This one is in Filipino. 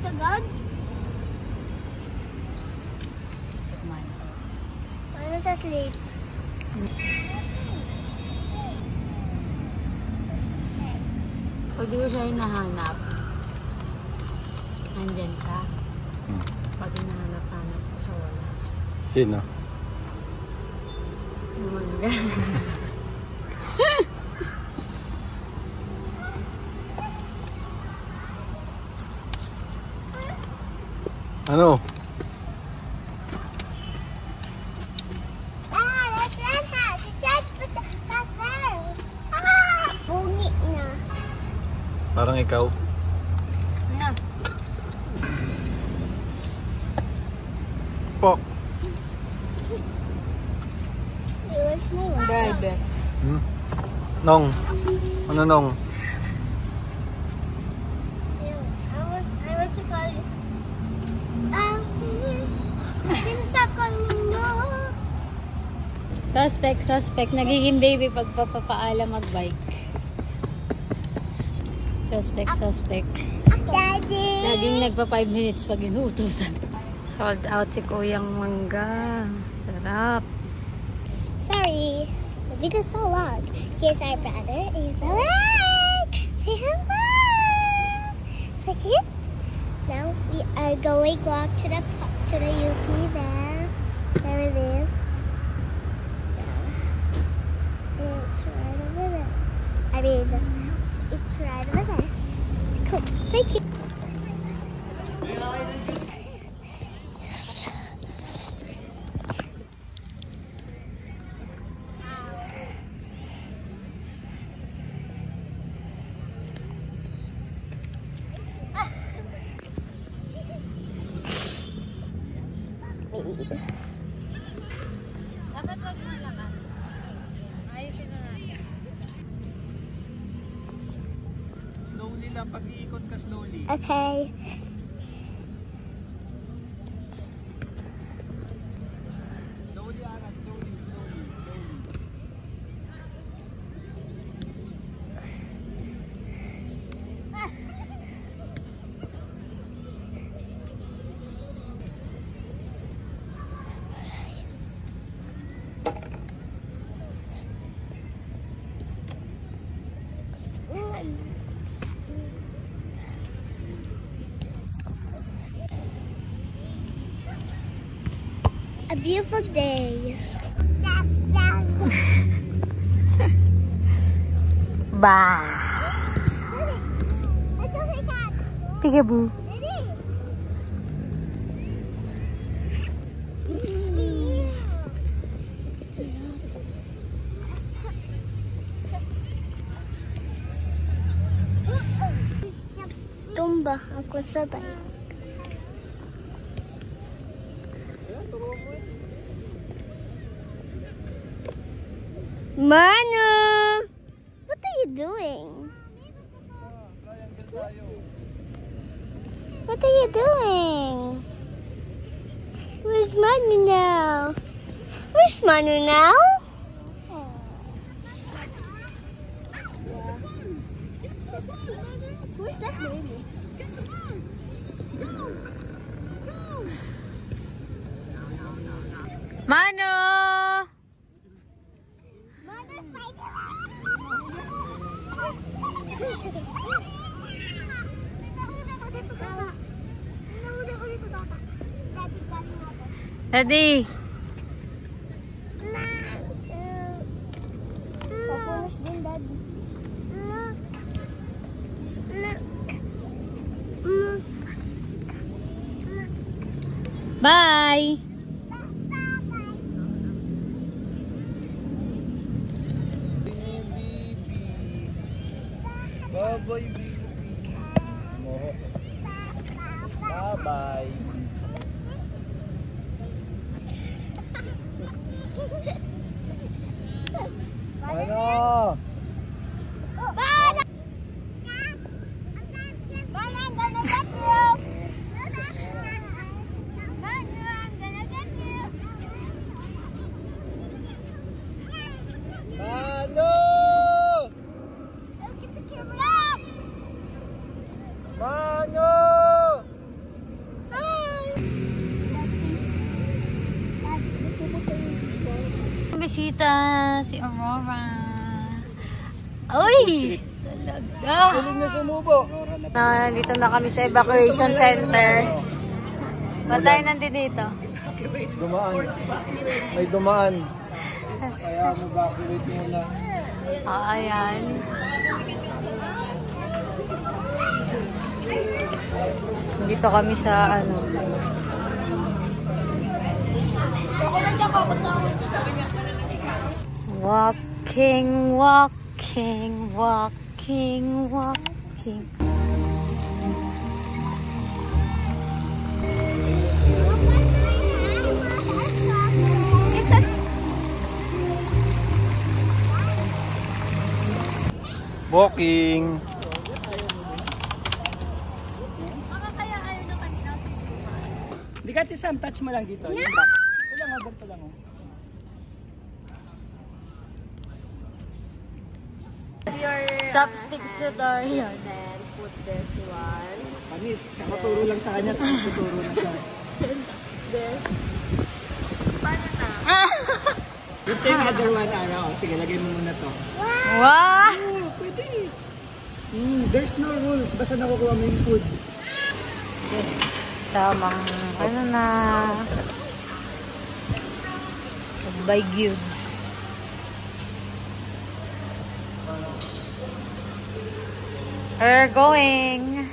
agad? Ano sa sleep? Pag di ko siya hinahanap, nandyan siya. Pag hinahanap-hanap ko siya, wala siya. Sino? Mangga. Ano? That's not how. She just put that there. Bungi na. Parang ikaw. Ano? Po. Where's my one? Gabe. Nong. Ano nong? I want to call you. Suspect. Nagiging baby pag papapaalam mag-bike. Suspect. Daddy! Laging nagpa 5 minutes pag inuutosan. Sold out si Kuyang Mangga. Sarap. Sorry, the video's so long. Here's our brother. He's alive! Say hello! Say cute. Now we are going walk to the UP there. There it is. It's right over there. I mean, it's right over there. It's cool. Thank you. Dapat wag malakas. Ayusin na natin. Slowly lang. Pag-iikot ka slowly. Okay. Slowly, Ana. Slowly. A beautiful day. Ba. Peekaboo. Tumba ako sa bike. Manu! What are you doing? What are you doing? Where's Manu now? Where's Manu now? Where's Manu? Who's that baby? Mano! Daddy! Papunas din, Daddy. Bye! Bye-bye, baby. Bye-bye. Ano? Bye! Bye, I'm gonna get you! Manu, I'm gonna get you! Ano? Look at the camera! Mano! bisita si Aurora. Uy! Talaga. Galing na sumubo. Dito na kami sa evacuation center. Ba't tayo nandito dito? Dumaan. May dumaan. Kaya mag-evacuate muna. Ayan. Dito kami sa ano. Walking, walking, walking, walking. Walking. Hindi ka tisam, touch mo lang dito. No! Ito lang, ganito lang. Chopsticks tutorial. Then put this one. Panis, kakaturo lang sa kanya, tapos tuturo na siya. This. Paano na? Good thing other one, ano. Sige, lagay mo muna to. Wow! Oh, pwede. There's no rules, basta nakukuha mo yung food. Tamang ano na. By goods. We're going.